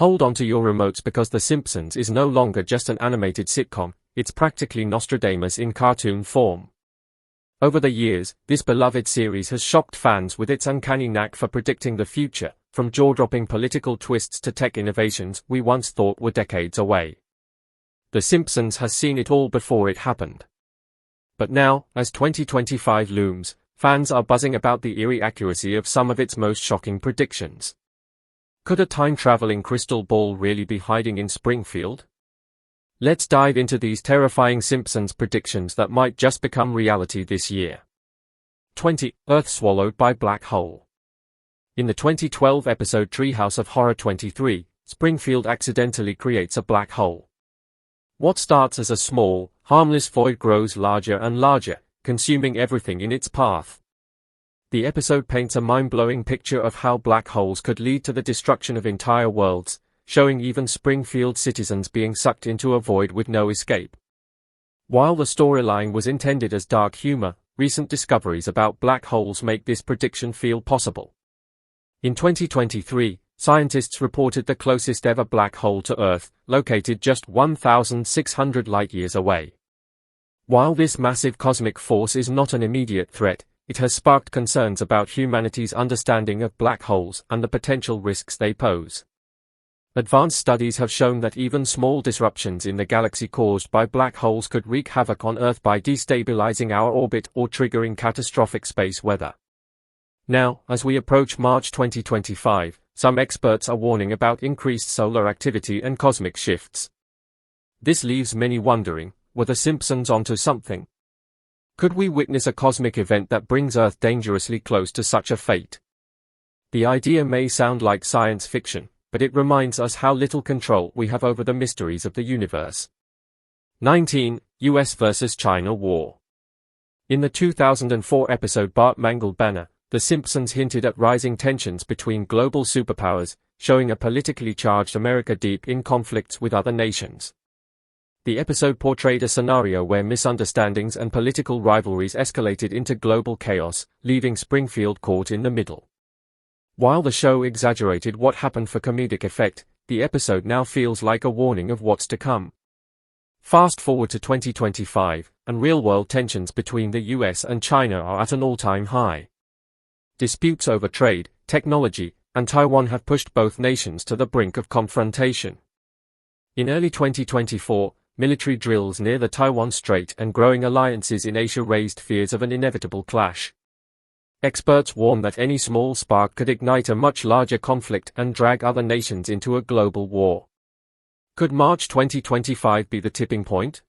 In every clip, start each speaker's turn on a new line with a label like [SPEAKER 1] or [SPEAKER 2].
[SPEAKER 1] Hold on to your remotes because The Simpsons is no longer just an animated sitcom, it's practically Nostradamus in cartoon form. Over the years, this beloved series has shocked fans with its uncanny knack for predicting the future, from jaw-dropping political twists to tech innovations we once thought were decades away. The Simpsons has seen it all before it happened. But now, as 2025 looms, fans are buzzing about the eerie accuracy of some of its most shocking predictions. Could a time-traveling crystal ball really be hiding in Springfield? Let's dive into these terrifying Simpsons predictions that might just become reality this year. 20. Earth swallowed by black hole. In the 2012 episode Treehouse of Horror 23, Springfield accidentally creates a black hole. What starts as a small, harmless void grows larger and larger, consuming everything in its path. The episode paints a mind-blowing picture of how black holes could lead to the destruction of entire worlds, showing even Springfield citizens being sucked into a void with no escape. While the storyline was intended as dark humor, recent discoveries about black holes make this prediction feel possible. In 2023, scientists reported the closest ever black hole to Earth, located just 1,600 light-years away. While this massive cosmic force is not an immediate threat, it has sparked concerns about humanity's understanding of black holes and the potential risks they pose. Advanced studies have shown that even small disruptions in the galaxy caused by black holes could wreak havoc on Earth by destabilizing our orbit or triggering catastrophic space weather. Now, as we approach March 2025, some experts are warning about increased solar activity and cosmic shifts. This leaves many wondering, were the Simpsons onto something? Could we witness a cosmic event that brings Earth dangerously close to such a fate? The idea may sound like science fiction, but it reminds us how little control we have over the mysteries of the universe. 19. US vs. China War. In the 2004 episode Bart Mangled Banner, The Simpsons hinted at rising tensions between global superpowers, showing a politically charged America deep in conflicts with other nations. The episode portrayed a scenario where misunderstandings and political rivalries escalated into global chaos, leaving Springfield caught in the middle. While the show exaggerated what happened for comedic effect, the episode now feels like a warning of what's to come. Fast forward to 2025, and real-world tensions between the US and China are at an all-time high. Disputes over trade, technology, and Taiwan have pushed both nations to the brink of confrontation. In early 2024, military drills near the Taiwan Strait and growing alliances in Asia raised fears of an inevitable clash. Experts warn that any small spark could ignite a much larger conflict and drag other nations into a global war. Could March 2025 be the tipping point?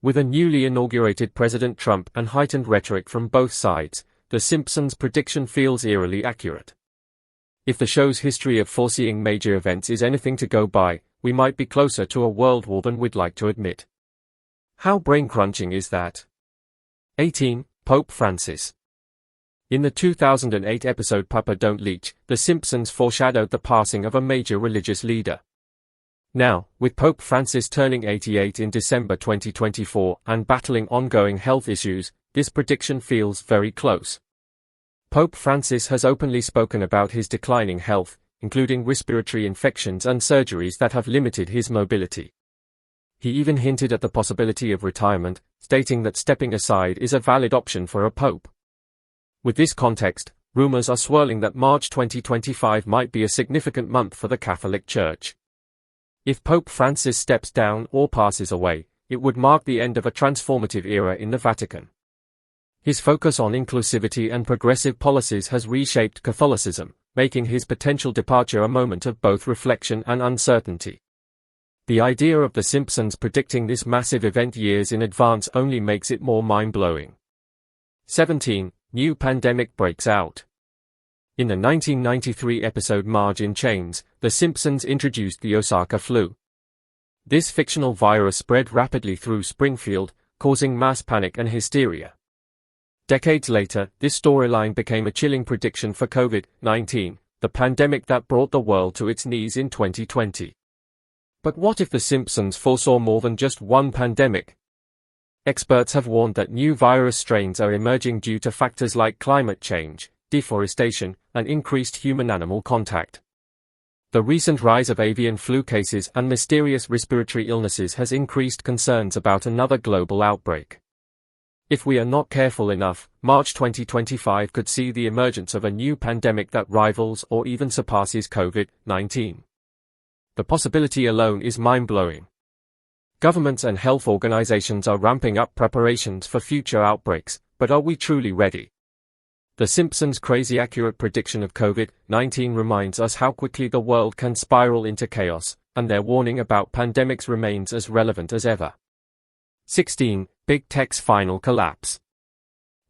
[SPEAKER 1] With a newly inaugurated President Trump and heightened rhetoric from both sides, The Simpsons' prediction feels eerily accurate. If the show's history of foreseeing major events is anything to go by, we might be closer to a world war than we'd like to admit. How brain-crunching is that? 18. Pope Francis. In the 2008 episode Papa Don't Leech, The Simpsons foreshadowed the passing of a major religious leader. Now, with Pope Francis turning 88 in December 2024 and battling ongoing health issues, this prediction feels very close. Pope Francis has openly spoken about his declining health, including respiratory infections and surgeries that have limited his mobility. He even hinted at the possibility of retirement, stating that stepping aside is a valid option for a pope. With this context, rumors are swirling that March 2025 might be a significant month for the Catholic Church. If Pope Francis steps down or passes away, it would mark the end of a transformative era in the Vatican. His focus on inclusivity and progressive policies has reshaped Catholicism, making his potential departure a moment of both reflection and uncertainty. The idea of The Simpsons predicting this massive event years in advance only makes it more mind-blowing. 17. New pandemic breaks out. In the 1993 episode Marge in Chains, The Simpsons introduced the Osaka flu. This fictional virus spread rapidly through Springfield, causing mass panic and hysteria. Decades later, this storyline became a chilling prediction for COVID-19, the pandemic that brought the world to its knees in 2020. But what if The Simpsons foresaw more than just one pandemic? Experts have warned that new virus strains are emerging due to factors like climate change, deforestation, and increased human-animal contact. The recent rise of avian flu cases and mysterious respiratory illnesses has increased concerns about another global outbreak. If we are not careful enough, March 2025 could see the emergence of a new pandemic that rivals or even surpasses COVID-19. The possibility alone is mind-blowing. Governments and health organizations are ramping up preparations for future outbreaks, but are we truly ready? The Simpsons' crazy accurate prediction of COVID-19 reminds us how quickly the world can spiral into chaos, and their warning about pandemics remains as relevant as ever. 16. Big Tech's Final Collapse.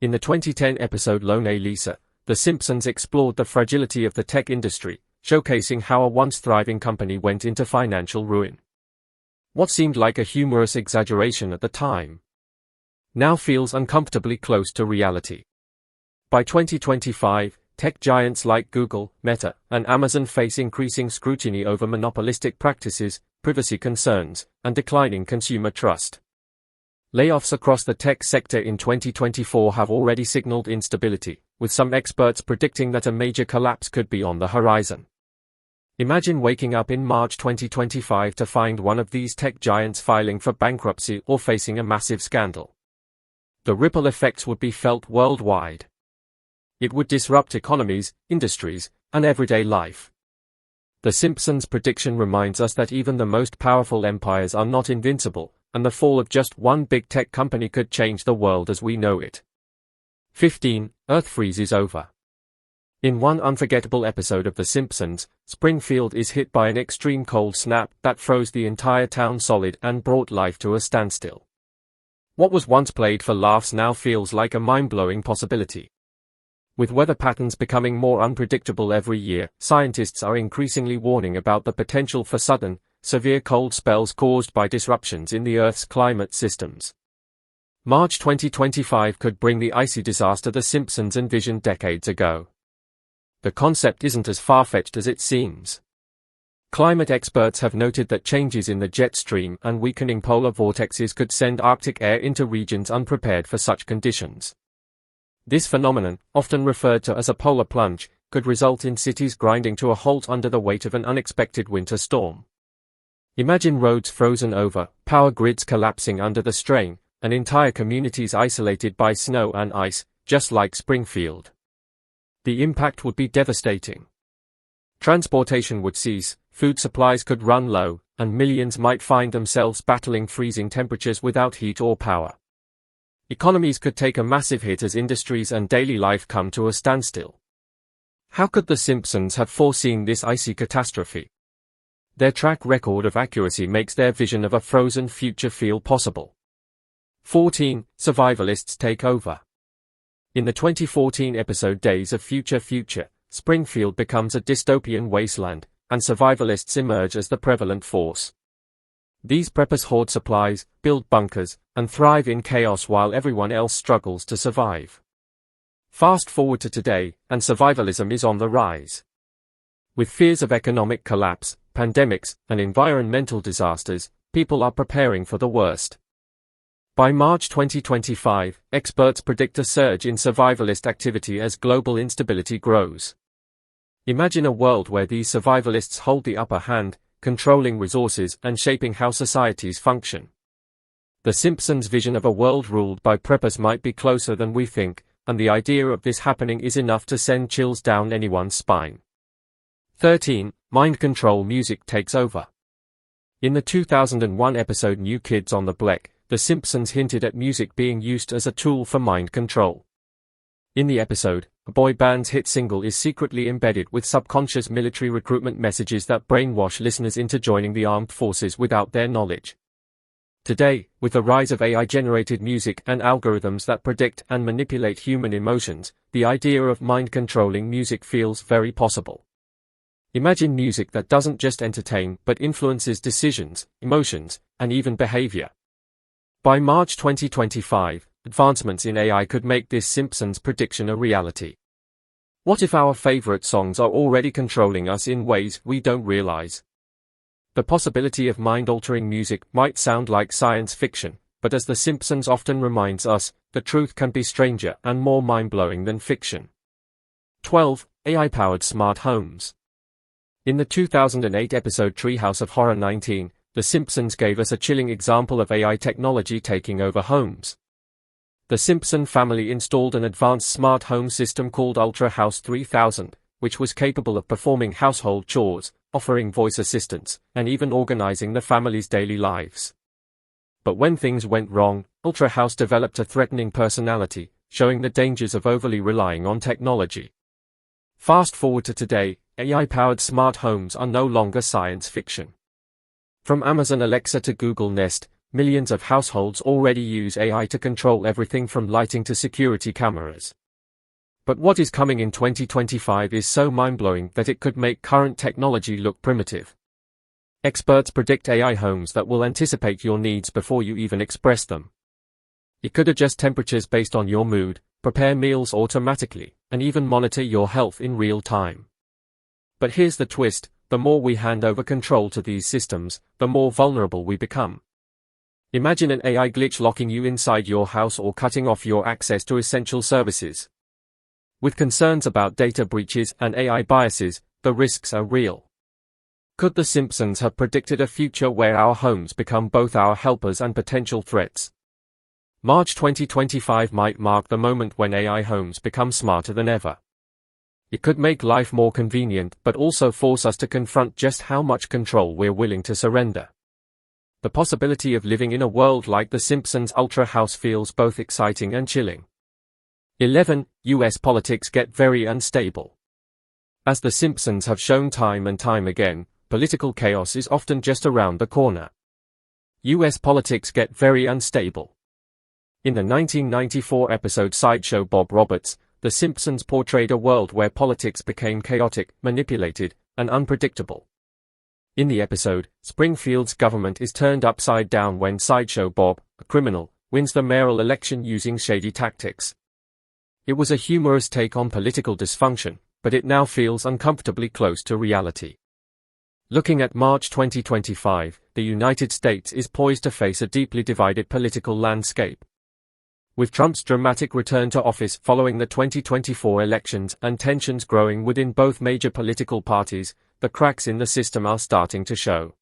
[SPEAKER 1] In the 2010 episode Lone Lisa, The Simpsons explored the fragility of the tech industry, showcasing how a once thriving company went into financial ruin. What seemed like a humorous exaggeration at the time now feels uncomfortably close to reality. By 2025, tech giants like Google, Meta, and Amazon face increasing scrutiny over monopolistic practices, privacy concerns, and declining consumer trust. Layoffs across the tech sector in 2024 have already signaled instability, with some experts predicting that a major collapse could be on the horizon. Imagine waking up in March 2025 to find one of these tech giants filing for bankruptcy or facing a massive scandal. The ripple effects would be felt worldwide. It would disrupt economies, industries, and everyday life. The Simpsons' prediction reminds us that even the most powerful empires are not invincible, and the fall of just one big tech company could change the world as we know it. 15. Earth freezes over. In one unforgettable episode of The Simpsons, Springfield is hit by an extreme cold snap that froze the entire town solid and brought life to a standstill. What was once played for laughs now feels like a mind-blowing possibility. With weather patterns becoming more unpredictable every year, scientists are increasingly warning about the potential for sudden, severe cold spells caused by disruptions in the Earth's climate systems. March 2025 could bring the icy disaster The Simpsons envisioned decades ago. The concept isn't as far-fetched as it seems. Climate experts have noted that changes in the jet stream and weakening polar vortexes could send Arctic air into regions unprepared for such conditions. This phenomenon, often referred to as a polar plunge, could result in cities grinding to a halt under the weight of an unexpected winter storm. Imagine roads frozen over, power grids collapsing under the strain, and entire communities isolated by snow and ice, just like Springfield. The impact would be devastating. Transportation would cease, food supplies could run low, and millions might find themselves battling freezing temperatures without heat or power. Economies could take a massive hit as industries and daily life come to a standstill. How could The Simpsons have foreseen this icy catastrophe? Their track record of accuracy makes their vision of a frozen future feel possible. 14. Survivalists take over. In the 2014 episode Days of Future Future, Springfield becomes a dystopian wasteland, and survivalists emerge as the prevalent force. These preppers hoard supplies, build bunkers, and thrive in chaos while everyone else struggles to survive. Fast forward to today, and survivalism is on the rise. With fears of economic collapse, pandemics, and environmental disasters, people are preparing for the worst. By March 2025, experts predict a surge in survivalist activity as global instability grows. Imagine a world where these survivalists hold the upper hand, controlling resources and shaping how societies function. The Simpsons' vision of a world ruled by preppers might be closer than we think, and the idea of this happening is enough to send chills down anyone's spine. 13. Mind control music takes over. In the 2001 episode New Kids on the Block, The Simpsons hinted at music being used as a tool for mind control. In the episode, a boy band's hit single is secretly embedded with subconscious military recruitment messages that brainwash listeners into joining the armed forces without their knowledge. Today, with the rise of AI-generated music and algorithms that predict and manipulate human emotions, the idea of mind-controlling music feels very possible. Imagine music that doesn't just entertain but influences decisions, emotions, and even behavior. By March 2025, advancements in AI could make this Simpsons prediction a reality. What if our favorite songs are already controlling us in ways we don't realize? The possibility of mind-altering music might sound like science fiction, but as The Simpsons often reminds us, the truth can be stranger and more mind-blowing than fiction. 12. AI-powered smart homes. In the 2008 episode Treehouse of Horror 19, The Simpsons gave us a chilling example of AI technology taking over homes. The Simpson family installed an advanced smart home system called Ultra House 3000, which was capable of performing household chores, offering voice assistance, and even organizing the family's daily lives. But when things went wrong, Ultra House developed a threatening personality, showing the dangers of overly relying on technology. Fast forward to today, AI-powered smart homes are no longer science fiction. From Amazon Alexa to Google Nest, millions of households already use AI to control everything from lighting to security cameras. But what is coming in 2025 is so mind-blowing that it could make current technology look primitive. Experts predict AI homes that will anticipate your needs before you even express them. It could adjust temperatures based on your mood, prepare meals automatically, and even monitor your health in real time. But here's the twist: the more we hand over control to these systems, the more vulnerable we become. Imagine an AI glitch locking you inside your house or cutting off your access to essential services. With concerns about data breaches and AI biases, the risks are real. Could The Simpsons have predicted a future where our homes become both our helpers and potential threats? March 2025 might mark the moment when AI homes become smarter than ever. It could make life more convenient but also force us to confront just how much control we're willing to surrender. The possibility of living in a world like The Simpsons Ultra House feels both exciting and chilling. 11. US politics get very unstable. As The Simpsons have shown time and time again, political chaos is often just around the corner. US politics get very unstable. In the 1994 episode Sideshow Bob Roberts, The Simpsons portrayed a world where politics became chaotic, manipulated, and unpredictable. In the episode, Springfield's government is turned upside down when Sideshow Bob, a criminal, wins the mayoral election using shady tactics. It was a humorous take on political dysfunction, but it now feels uncomfortably close to reality. Looking at March 2025, the United States is poised to face a deeply divided political landscape. With Trump's dramatic return to office following the 2024 elections and tensions growing within both major political parties, the cracks in the system are starting to show.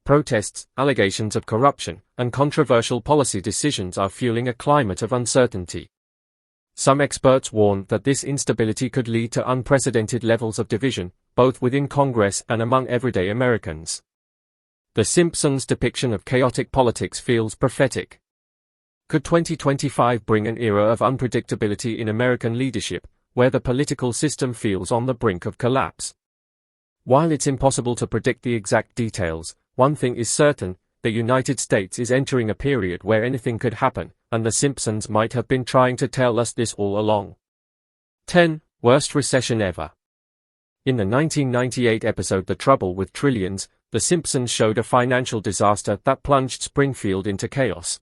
[SPEAKER 1] Protests, allegations of corruption, and controversial policy decisions are fueling a climate of uncertainty. Some experts warn that this instability could lead to unprecedented levels of division, both within Congress and among everyday Americans. The Simpsons' depiction of chaotic politics feels prophetic. Could 2025 bring an era of unpredictability in American leadership, where the political system feels on the brink of collapse? While it's impossible to predict the exact details, one thing is certain: the United States is entering a period where anything could happen, and The Simpsons might have been trying to tell us this all along. 10. Worst recession ever. In the 1998 episode The Trouble with Trillions, The Simpsons showed a financial disaster that plunged Springfield into chaos.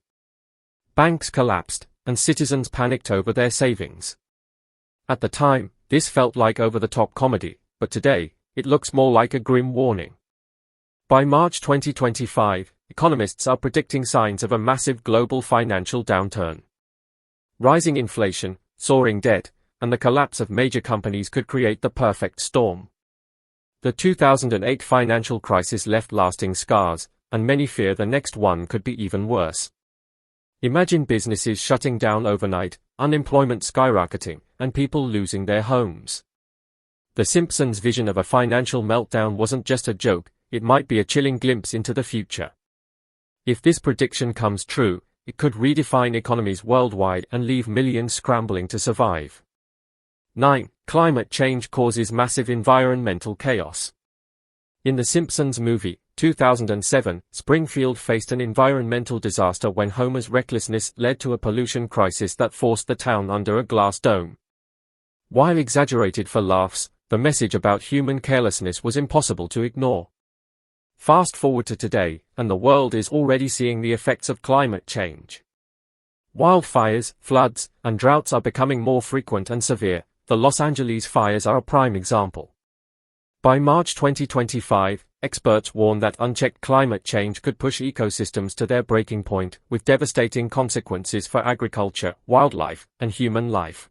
[SPEAKER 1] Banks collapsed, and citizens panicked over their savings. At the time, this felt like over-the-top comedy, but today, it looks more like a grim warning. By March 2025, economists are predicting signs of a massive global financial downturn. Rising inflation, soaring debt, and the collapse of major companies could create the perfect storm. The 2008 financial crisis left lasting scars, and many fear the next one could be even worse. Imagine businesses shutting down overnight, unemployment skyrocketing, and people losing their homes. The Simpsons' vision of a financial meltdown wasn't just a joke, it might be a chilling glimpse into the future. If this prediction comes true, it could redefine economies worldwide and leave millions scrambling to survive. 9. Climate change causes massive environmental chaos. In The Simpsons movie, 2007, Springfield faced an environmental disaster when Homer's recklessness led to a pollution crisis that forced the town under a glass dome. While exaggerated for laughs, the message about human carelessness was impossible to ignore. Fast forward to today, and the world is already seeing the effects of climate change. Wildfires, floods, and droughts are becoming more frequent and severe. The Los Angeles fires are a prime example. By March 2025, experts warn that unchecked climate change could push ecosystems to their breaking point, with devastating consequences for agriculture, wildlife, and human life.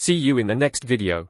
[SPEAKER 1] See you in the next video.